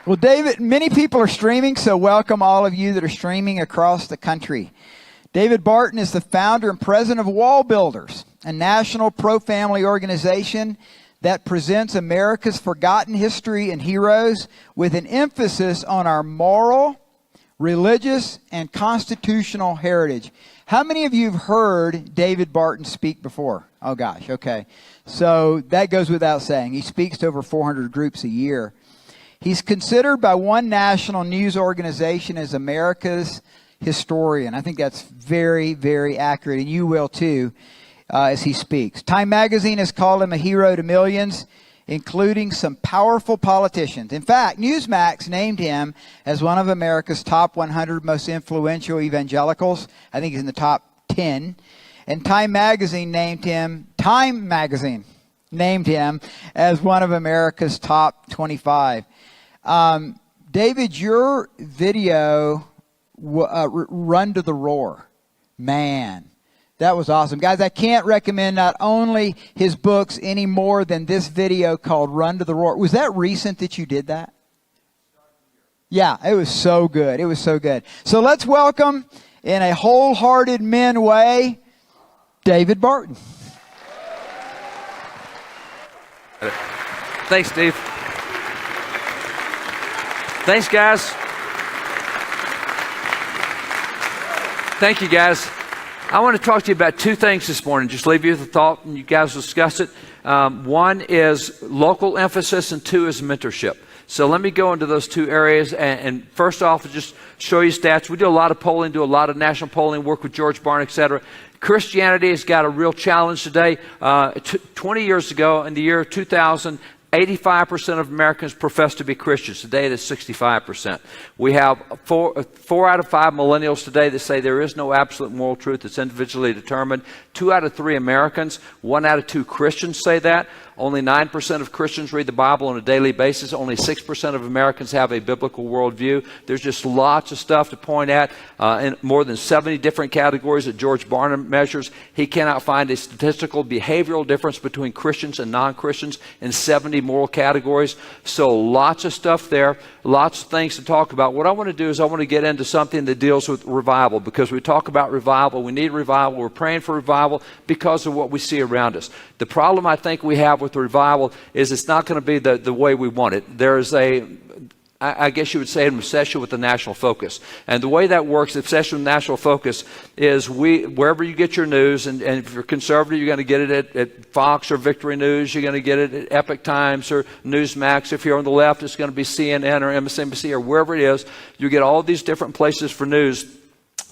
Well, David, many people are streaming, so welcome all of you that are streaming across the country. David Barton is the founder and president of Wall Builders, a national pro-family organization that presents America's forgotten history and heroes with an emphasis on our moral, religious, and constitutional heritage. How many of you have heard David Barton speak before? Oh gosh, okay. So that goes without saying. He speaks to over 400 groups a year. He's considered by one national news organization as America's historian. I think that's very, very accurate, and you will too as he speaks. Time magazine has called him a hero to millions, including some powerful politicians. In fact, Newsmax named him as one of America's top 100 most influential evangelicals. I think he's in the top 10. And Time magazine named him as one of America's top 25. David, your video, Run to the Roar, man, that was awesome. Guys, I can't recommend not only his books any more than this video called Run to the Roar. Was that recent that you did that? Yeah, it was so good. It was so good. So let's welcome, in a wholehearted men way, David Barton. Thanks, Steve. Thanks, guys. Thank you, guys. I want to talk to you about two things this morning. Just leave you with a thought, and you guys discuss it. One is local emphasis, and two is mentorship. So let me go into those two areas. And first off, just show you stats. We do a lot of polling, do a lot of national polling, work with George Barton, etc. Christianity has got a real challenge today. 20 years ago, in the year 2000, 85% of Americans profess to be Christians. Today it is 65%. We have four out of 5 millennials today that say there is no absolute moral truth that's individually determined. 2 out of 3 Americans, 1 out of 2 Christians say that. Only 9% of Christians read the Bible on a daily basis. Only 6% of Americans have a biblical worldview. There's just lots of stuff to point at in more than 70 different categories that George Barton measures. He cannot find a statistical behavioral difference between Christians and non-Christians in 70 moral categories. So lots of stuff there, lots of things to talk about. What I want to do is I want to get into something that deals with revival, because we talk about revival. We need revival. We're praying for revival because of what we see around us. The problem I think we have with revival is it's not going to be the way we want it. There's I guess you would say, an obsession with the national focus. And the way that works, the obsession with national focus, is wherever you get your news, and if you're conservative, you're going to get it at Fox or Victory News, you're going to get it at Epic Times or Newsmax. If you're on the left, it's going to be CNN or MSNBC or wherever it is. You get all these different places for news.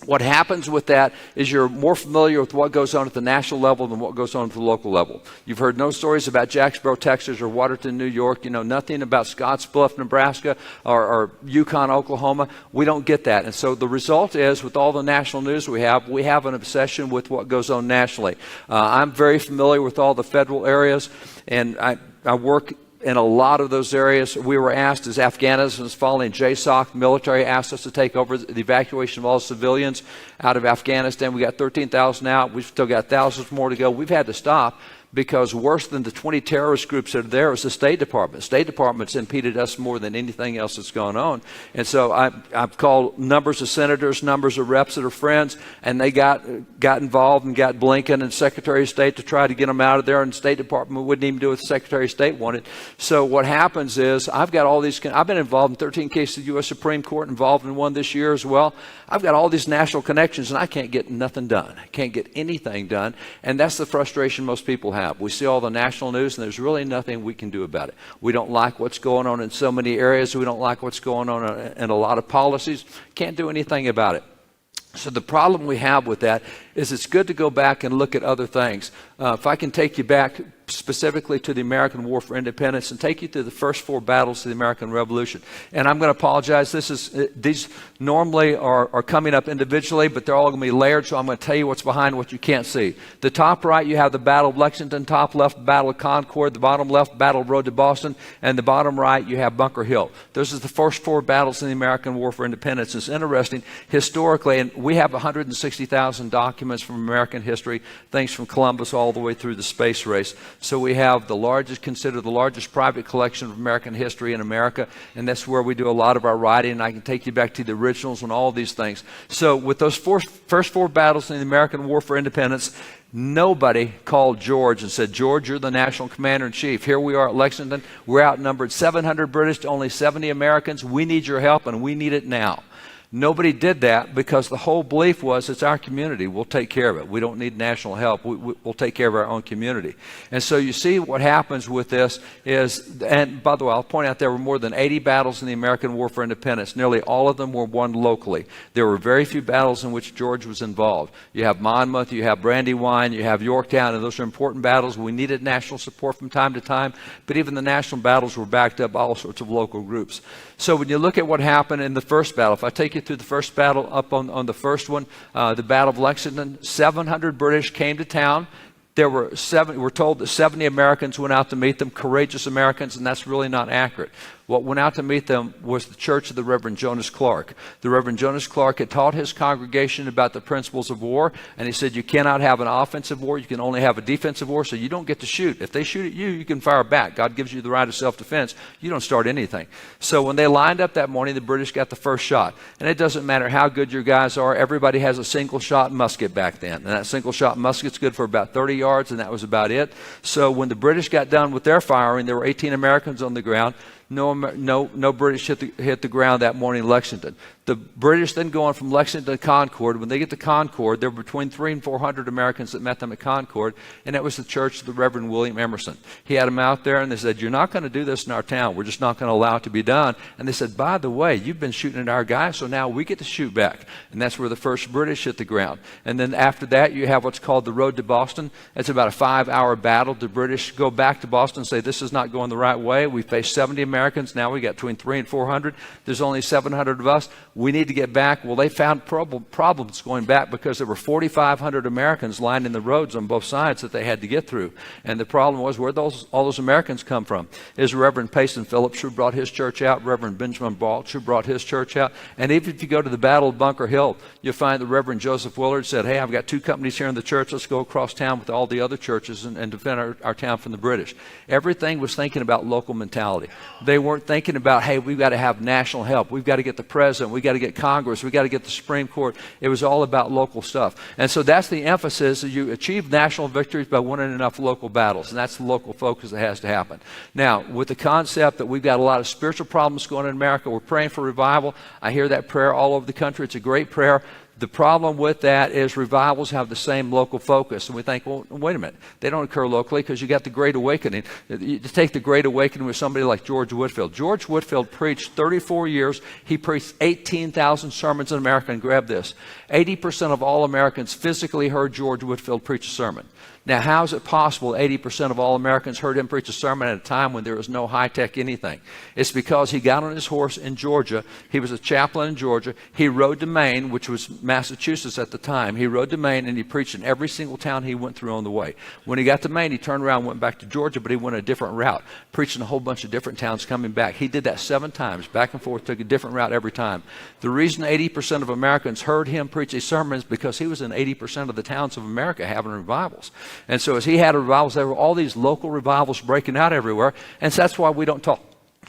What happens with that is you're more familiar with what goes on at the national level than what goes on at the local level. You've heard no stories about Jacksboro, Texas, or Waterton, New York. You know nothing about Scottsbluff, Nebraska, or Yukon, Oklahoma. We don't get that. And so the result is, with all the national news we have an obsession with what goes on nationally. I'm very familiar with all the federal areas, and I work in a lot of those areas. We were asked, as Afghanistan was falling, JSOC, the military asked us to take over the evacuation of all civilians out of Afghanistan. We got 13,000 out. We've still got thousands more to go. We've had to stop, because worse than the 20 terrorist groups that are there is the State Department. State Department's impeded us more than anything else that's gone on. And so I've called numbers of senators, numbers of reps that are friends, and they got involved and got Blinken and Secretary of State to try to get them out of there, and the State Department wouldn't even do what the Secretary of State wanted. So what happens is I've been involved in 13 cases of the U.S. Supreme Court, involved in one this year as well. I've got all these national connections, and I can't get nothing done. I can't get anything done, and that's the frustration most people have. We see all the national news, and there's really nothing we can do about it. We don't like what's going on in so many areas. We don't like what's going on in a lot of policies. Can't do anything about it. So the problem we have with that is it's good to go back and look at other things. If I can take you back specifically to the American War for Independence and take you through the first 4 battles of the American Revolution. And I'm going to apologize. These normally are coming up individually, but they're all going to be layered, so I'm going to tell you what's behind what you can't see. The top right, you have the Battle of Lexington. Top left, Battle of Concord. The bottom left, Battle of Road to Boston. And the bottom right, you have Bunker Hill. Those are the first 4 battles in the American War for Independence. It's interesting historically, and we have 160,000 documents from American history, things from Columbus all the way through the space race. So we have considered the largest private collection of American history in America, and that's where we do a lot of our writing, and I can take you back to the originals and all these things. So with those first four battles in the American War for Independence, nobody called George and said, George, you're the national commander-in-chief. Here we are at Lexington. We're outnumbered 700 British to only 70 Americans. We need your help, and we need it now. Nobody did that because the whole belief was it's our community. We'll take care of it. We don't need national help. We'll take care of our own community. And so you see what happens with this is, and by the way, I'll point out there were more than 80 battles in the American War for Independence. Nearly all of them were won locally. There were very few battles in which George was involved. You have Monmouth, you have Brandywine, you have Yorktown, and those are important battles. We needed national support from time to time, but even the national battles were backed up by all sorts of local groups. So when you look at what happened in the first battle, if I take you through the first battle up on the first one, the Battle of Lexington, 700 British came to town. We're told that 70 Americans went out to meet them, courageous Americans, and that's really not accurate. What went out to meet them was the church of the Reverend Jonas Clark. The Reverend Jonas Clark had taught his congregation about the principles of war, and he said you cannot have an offensive war, you can only have a defensive war, so you don't get to shoot. If they shoot at you, you can fire back. God gives you the right of self-defense. You don't start anything. So when they lined up that morning, the British got the first shot. And it doesn't matter how good your guys are, everybody has a single-shot musket back then. And that single-shot musket's good for about 30 yards, and that was about it. So when the British got done with their firing, there were 18 Americans on the ground. No British hit the ground that morning in Lexington. The British then go on from Lexington to Concord. When they get to Concord, there were between 300 and 400 Americans that met them at Concord, and that was the church of the Reverend William Emerson. He had them out there, and they said, you're not going to do this in our town. We're just not going to allow it to be done. And they said, by the way, you've been shooting at our guys, so now we get to shoot back. And that's where the first British hit the ground. And then after that, you have what's called the Road to Boston. It's about a 5-hour battle. The British go back to Boston and say, this is not going the right way. We faced 70 Americans. Now we got between 300 and 400. There's only 700 of us. We need to get back. Well, they found problems going back because there were 4,500 Americans lined in the roads on both sides that they had to get through. And the problem was, where'd all those Americans come from? Is Reverend Payson Phillips, who brought his church out, Reverend Benjamin Balch, who brought his church out. And even if you go to the Battle of Bunker Hill, you'll find the Reverend Joseph Willard said, hey, I've got 2 companies here in the church. Let's go across town with all the other churches and defend our town from the British. Everything was thinking about local mentality. They weren't thinking about, hey, we've got to have national help. We've got to get the president. We've got to get Congress. We've got to get the Supreme Court. It was all about local stuff. And so that's the emphasis. You achieve national victories by winning enough local battles. And that's the local focus that has to happen. Now, with the concept that we've got a lot of spiritual problems going on in America, we're praying for revival. I hear that prayer all over the country. It's a great prayer. The problem with that is revivals have the same local focus. And we think, well, wait a minute. They don't occur locally because you got the Great Awakening. You take the Great Awakening with somebody like George Whitefield. George Whitefield preached 34 years. He preached 18,000 sermons in America. And grab this. 80% of all Americans physically heard George Whitefield preach a sermon. Now, how is it possible 80% of all Americans heard him preach a sermon at a time when there was no high-tech anything? It's because he got on his horse in Georgia. He was a chaplain in Georgia. He rode to Maine, which was Massachusetts at the time. He rode to Maine, and he preached in every single town he went through on the way. When he got to Maine, he turned around and went back to Georgia, but he went a different route, preaching a whole bunch of different towns coming back. He did that 7 times, back and forth, took a different route every time. The reason 80% of Americans heard him preach a sermon is because he was in 80% of the towns of America having revivals. And so as he had revivals, there were all these local revivals breaking out everywhere. And so that's why we don't talk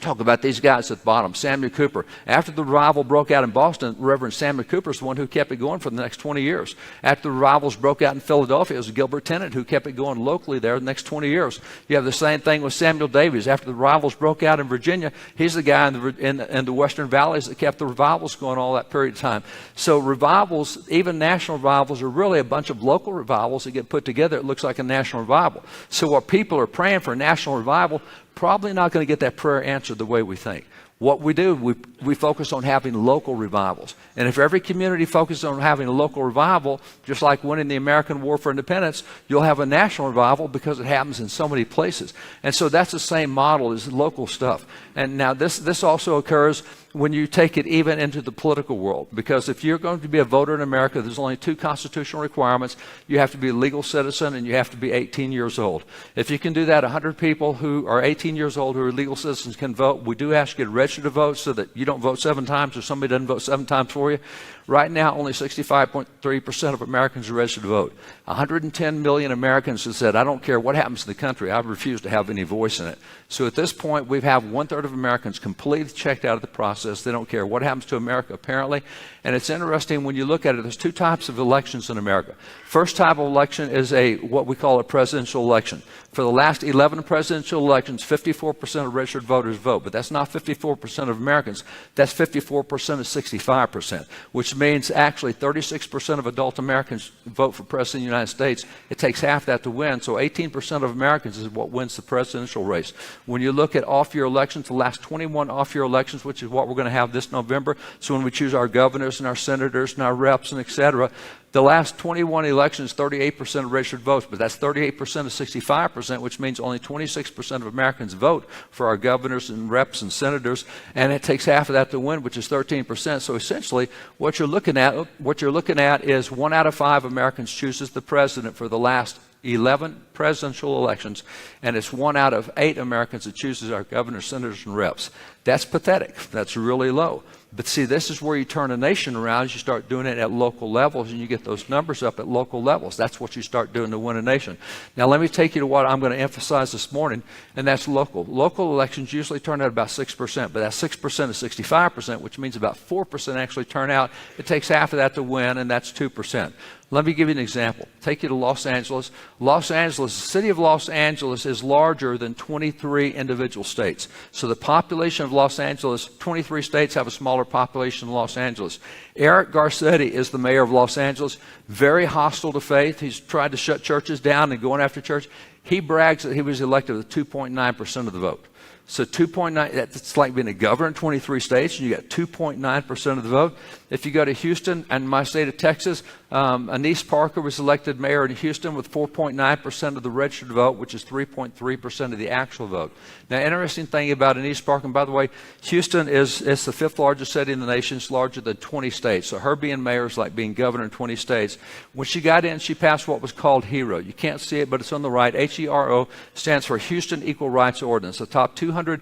about these guys at the bottom. Samuel Cooper. After the revival broke out in Boston, Reverend Samuel Cooper is the one who kept it going for the next 20 years. After the revivals broke out in Philadelphia, it was Gilbert Tennant who kept it going locally there the next 20 years. You have the same thing with Samuel Davies. After the revivals broke out in Virginia, he's the guy in the Western Valleys that kept the revivals going all that period of time. So revivals, even national revivals, are really a bunch of local revivals that get put together. It looks like a national revival. So what people are praying for national revival, probably not going to get that prayer answered the way we think. What we do, we focus on having local revivals. And if every community focuses on having a local revival, just like winning the American War for Independence, you'll have a national revival because it happens in so many places. And so that's the same model as local stuff. And now this also occurs when you take it even into the political world. Because if you're going to be a voter in America, there's only 2 constitutional requirements. You have to be a legal citizen and you have to be 18 years old. If you can do that, 100 people who are 18 years old who are legal citizens can vote. We do ask you to register register to vote so that you don't vote 7 times or somebody doesn't vote 7 times for you? Right now, only 65.3% of Americans are registered to vote. 110 million Americans have said, I don't care what happens to the country, I refuse to have any voice in it. So at this point, we have 1/3 of Americans completely checked out of the process. They don't care what happens to America, apparently. And it's interesting when you look at it, there's 2 types of elections in America. First type of election is what we call a presidential election. For the last 11 presidential elections, 54% of registered voters vote, but that's not 54% of Americans. That's 54% of 65%, which means actually 36% of adult Americans vote for president of the United States. It takes half that to win, so 18% of Americans is what wins the presidential race. When you look at off-year elections, the last 21 off-year elections, which is what we're going to have this November, so when we choose our governors and our senators and our reps and et cetera, the last 21 elections, 38% of registered votes, but that's 38% of 65%, which means only 26% of Americans vote for our governors and reps and senators, and it takes half of that to win, which is 13%. So essentially, what you're looking at is 1 out of 5 Americans chooses the president for the last 11 presidential elections, and it's 1 out of 8 Americans that chooses our governors, senators, and reps. That's pathetic. That's really low. But see, this is where you turn a nation around. You start doing it at local levels, and you get those numbers up at local levels. That's what you start doing to win a nation. Now, let me take you to what I'm going to emphasize this morning, and that's local. Local elections usually turn out about 6%, but that's 6% of 65%, which means about 4% actually turn out. It takes half of that to win, and that's 2%. Let me give you an example. Take you to Los Angeles. Los Angeles, the city of Los Angeles is larger than 23 individual states. So the population of Los Angeles, 23 states have a smaller population than Los Angeles. Eric Garcetti is the mayor of Los Angeles, very hostile to faith. He's tried to shut churches down and going after church. He brags that he was elected with 2.9% of the vote. So 2.9, that's like being a governor in 23 states, and you got 2.9% of the vote. If you go to Houston and my state of Texas, Anise Parker was elected mayor in Houston with 4.9% of the registered vote, which is 3.3% of the actual vote. Now, interesting thing about Anise Parker, and by the way, Houston is the 5th largest city in the nation. It's larger than 20 states. So her being mayor is like being governor in 20 states. When she got in, she passed what was called HERO. You can't see it, but it's on the right. HERO stands for Houston Equal Rights Ordinance. The top 200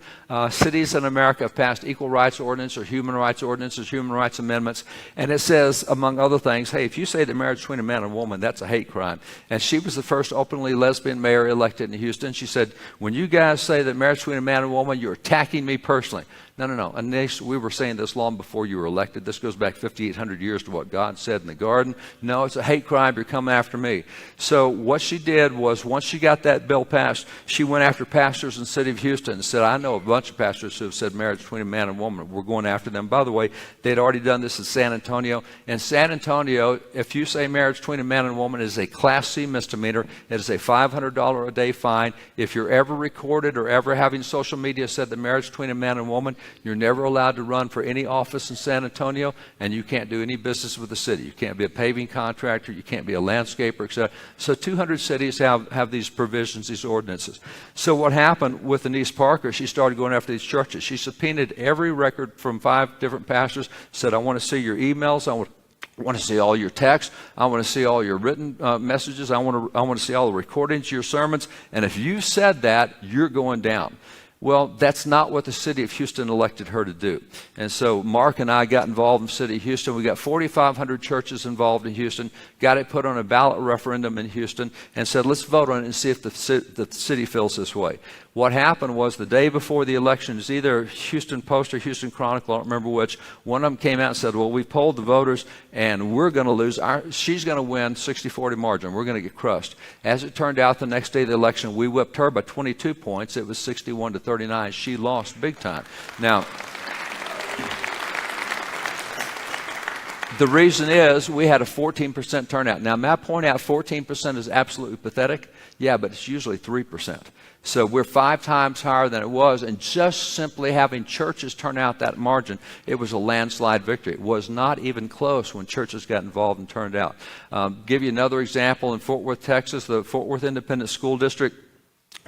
cities in America have passed equal rights ordinance or human rights ordinances, human rights amendments, and it says, among other things, hey, if you say that marriage between a man and a woman, that's a hate crime. And she was the first openly lesbian mayor elected in Houston. She said, when you guys say that marriage between a man and a woman, you're attacking me personally. No. Anise, we were saying this long before you were elected. This goes back 5,800 years to what God said in the garden. No, it's a hate crime. You're coming after me. So what she did was, once she got that bill passed, she went after pastors in the city of Houston and said, I know a bunch of pastors who have said marriage between a man and a woman. We're going after them. By the way, they'd already done this in San Antonio. In San Antonio, if you say marriage between a man and a woman, it is a Class C misdemeanor. It is a $500 a day fine. If you're ever recorded or ever having social media said that marriage between a man and a woman, you're never allowed to run for any office in San Antonio, and you can't do any business with the city. You can't be a paving contractor. You can't be a landscaper, etc. So 200 cities have these provisions, these ordinances. So what happened with Anise Parker, she started going after these churches. She subpoenaed every record from 5 different pastors, said, I want to see your emails. I want to see all your texts. I want to see all your written messages. I want to see all the recordings of your sermons. And if you said that, you're going down. Well, that's not what the city of Houston elected her to do. And so Mark and I got involved in the city of Houston. We got 4,500 churches involved in Houston, got it put on a ballot referendum in Houston, and said, let's vote on it and see if the city feels this way. What happened was the day before the election, it's either Houston Post or Houston Chronicle, I don't remember which, one of them came out and said, well, we polled the voters and we're going to lose. She's going to win 60-40 margin. We're going to get crushed. As it turned out, the next day of the election, we whipped her by 22 points. It was 61-39. She lost big time. Now, the reason is we had a 14% turnout. Now, may I point out 14% is absolutely pathetic? Yeah, but it's usually 3%. So we're 5 times higher than it was, and just simply having churches turn out that margin, it was a landslide victory. It was not even close when churches got involved and turned out. Give you another example in Fort Worth, Texas, the Fort Worth Independent School District.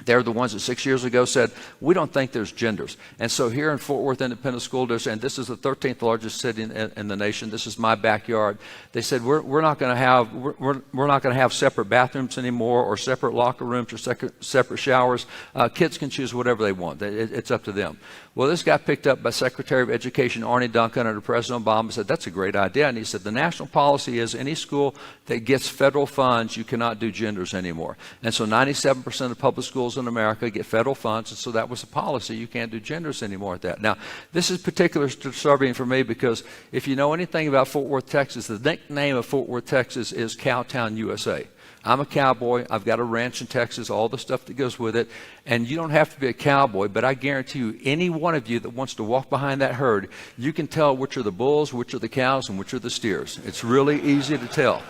They're the ones that 6 years ago said, we don't think there's genders. And so here in Fort Worth Independent School District, and this is the 13th largest city in the nation, this is my backyard, they said, we're not going to have separate bathrooms anymore, or separate locker rooms, or separate showers. Kids can choose whatever they want. It's up to them. Well, this got picked up by Secretary of Education Arne Duncan under President Obama. Said, that's a great idea. And he said, the national policy is any school that gets federal funds, you cannot do genders anymore. And so 97% of public schools in America get federal funds. And so that was a policy. You can't do genders anymore at that. Now, this is particularly disturbing for me because if you know anything about Fort Worth, Texas, the nickname of Fort Worth, Texas is Cowtown, USA. I'm a cowboy. I've got a ranch in Texas, all the stuff that goes with it. And you don't have to be a cowboy, but I guarantee you, any one of you that wants to walk behind that herd, you can tell which are the bulls, which are the cows, and which are the steers. It's really easy to tell.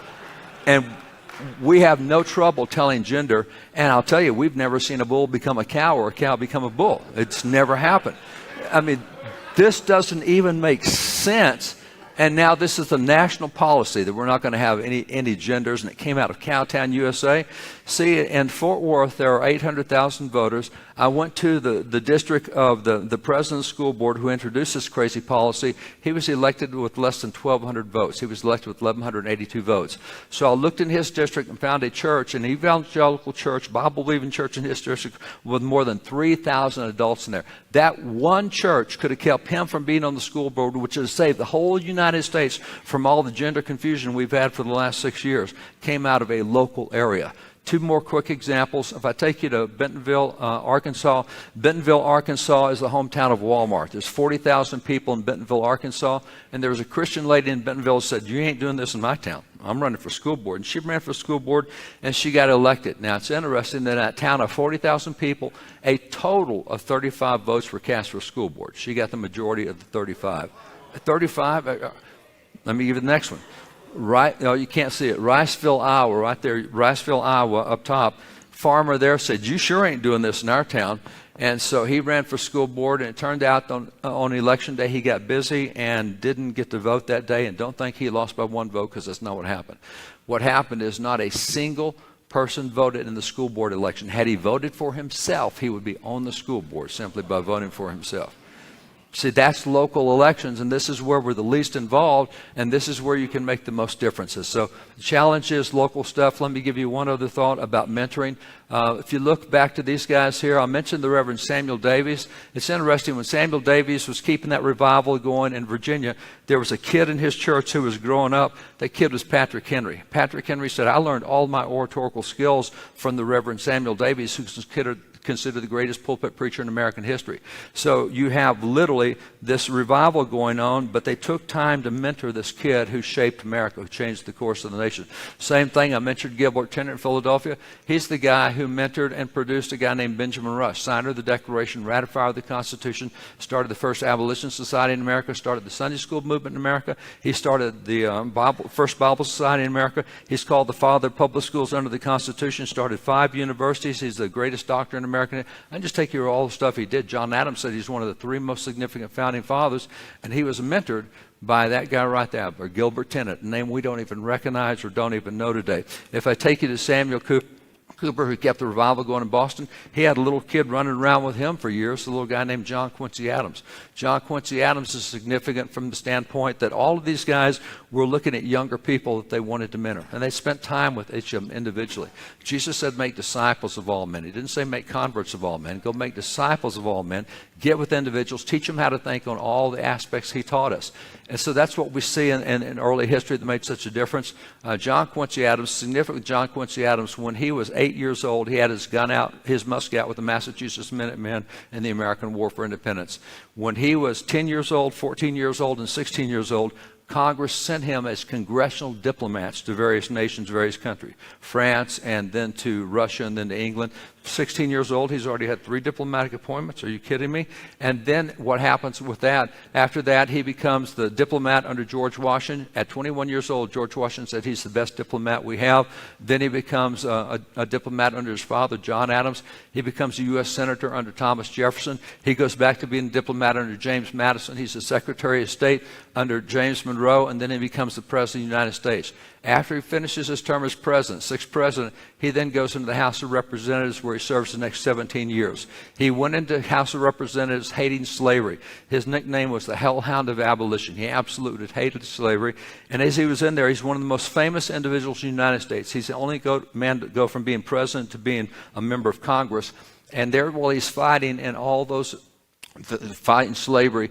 And we have no trouble telling gender. And I'll tell you, we've never seen a bull become a cow or a cow become a bull. It's never happened. I mean, this doesn't even make sense. And now this is the national policy that we're not going to have any genders, and it came out of Cowtown, USA. See, in Fort Worth, there are 800,000 voters. I went to the district of the president of the school board who introduced this crazy policy. He was elected with less than 1,200 votes. He was elected with 1,182 votes. So I looked in his district and found a church, an evangelical church, Bible-believing church in his district with more than 3,000 adults in there. That one church could have kept him from being on the school board, which has saved the whole United States from all the gender confusion we've had for the last 6 years. Came out of a local area. Two more quick examples. If I take you to Bentonville, Arkansas, Bentonville, Arkansas is the hometown of Walmart. There's 40,000 people in Bentonville, Arkansas, and there was a Christian lady in Bentonville who said, you ain't doing this in my town. I'm running for school board. And she ran for school board, and she got elected. Now, it's interesting that in that town of 40,000 people, a total of 35 votes were cast for school board. She got the majority of the 35. 35, let me give you the next one. Right, no, you can't see it. Riceville, Iowa, right there, Riceville, Iowa, up top. Farmer there said, you sure ain't doing this in our town. And so he ran for school board, and it turned out on election day he got busy and didn't get to vote that day. And don't think he lost by one vote, because that's not what happened. What happened is not a single person voted in the school board election. Had he voted for himself, he would be on the school board simply by voting for himself. See, that's local elections, and this is where we're the least involved, and this is where you can make the most differences. So the challenge is local stuff. Let me give you one other thought about mentoring. If you look back to these guys here, I mentioned the Reverend Samuel Davies. It's interesting, when Samuel Davies was keeping that revival going in Virginia, there was a kid in his church who was growing up. That kid was Patrick Henry. Patrick Henry said, I learned all my oratorical skills from the Reverend Samuel Davies, who's considered the greatest pulpit preacher in American history. So you have literally this revival going on, but they took time to mentor this kid who shaped America, who changed the course of the nation. Same thing, I mentioned Gilbert Tennant in Philadelphia. He's the guy who mentored and produced a guy named Benjamin Rush, signer of the Declaration, ratifier of the Constitution, started the first Abolition Society in America, started the Sunday School movement in America. He started the first Bible Society in America. He's called the father of public schools under the Constitution, started 5 universities. He's the greatest doctor in America. I can just take you through all the stuff he did. John Adams said he's one of the 3 most significant founding fathers, and he was mentored by that guy right there, or Gilbert Tennant, a name we don't even recognize or don't even know today. If I take you to Samuel Cooper, who kept the revival going in Boston, he had a little kid running around with him for years, a little guy named John Quincy Adams. John Quincy Adams is significant from the standpoint that all of these guys were looking at younger people that they wanted to mentor, and they spent time with each of them individually. Jesus said, make disciples of all men. He didn't say make converts of all men. Go make disciples of all men. Get with individuals, teach them how to think on all the aspects he taught us. And so that's what we see in early history that made such a difference. John Quincy Adams, significant John Quincy Adams, when he was 8 years old, he had his gun out, his musket out with the Massachusetts Minutemen in the American War for Independence. When he was 10 years old, 14 years old, and 16 years old, Congress sent him as congressional diplomats to various nations, various countries, France, and then to Russia, and then to England. 16 years old, he's already had 3 diplomatic appointments. Are you kidding me? And then what happens with that? After that, he becomes the diplomat under George Washington. At 21 years old, George Washington said he's the best diplomat we have. Then he becomes a diplomat under his father, John Adams. He becomes a U.S. Senator under Thomas Jefferson. He goes back to being a diplomat under James Madison. He's the Secretary of State under James Monroe, and then he becomes the President of the United States. After he finishes his term as president, 6th president, he then goes into the House of Representatives, where he serves the next 17 years. He went into the House of Representatives hating slavery. His nickname was the Hellhound of Abolition. He absolutely hated slavery. And as he was in there, he's one of the most famous individuals in the United States. He's the only man to go from being president to being a member of Congress. And there, while he's fighting in all those fighting slavery.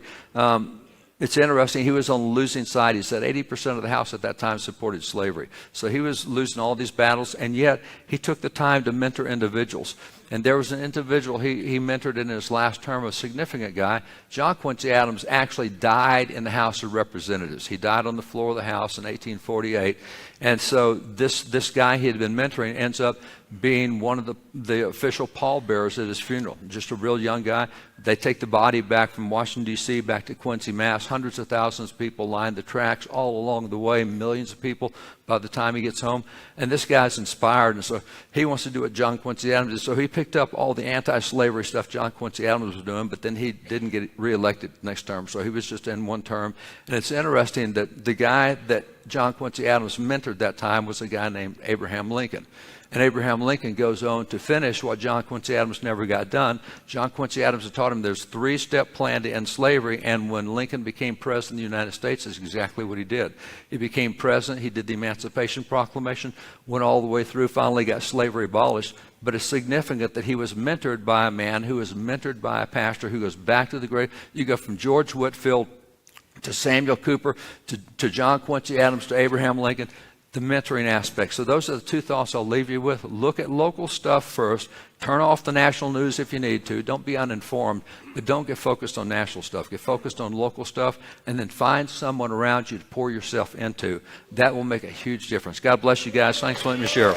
It's interesting, he was on the losing side. He said 80% of the House at that time supported slavery. So he was losing all these battles, and yet he took the time to mentor individuals. And there was an individual he mentored in his last term, a significant guy. John Quincy Adams actually died in the House of Representatives. He died on the floor of the House in 1848. And so this guy he had been mentoring ends up being one of the official pallbearers at his funeral. Just a real young guy. They take the body back from Washington, D.C., back to Quincy, Mass. Hundreds of thousands of people line the tracks all along the way, millions of people by the time he gets home. And this guy's inspired, and so he wants to do what John Quincy Adams did. So he picked up all the anti-slavery stuff John Quincy Adams was doing, but then he didn't get reelected next term, so he was just in one term. And it's interesting that the guy that John Quincy Adams mentored that time was a guy named Abraham Lincoln. And Abraham Lincoln goes on to finish what John Quincy Adams never got done. John Quincy Adams had taught him there's a 3-step plan to end slavery, and when Lincoln became president of the United States, that's exactly what he did. He became president, he did the Emancipation Proclamation, went all the way through, finally got slavery abolished. But it's significant that he was mentored by a man who was mentored by a pastor who goes back to the grave. You go from George Whitefield to Samuel Cooper to John Quincy Adams to Abraham Lincoln. The mentoring aspect. So those are the 2 thoughts I'll leave you with. Look at local stuff first. Turn off the national news if you need to. Don't be uninformed, but don't get focused on national stuff. Get focused on local stuff, and then find someone around you to pour yourself into. That will make a huge difference. God bless you guys. Thanks for letting me share.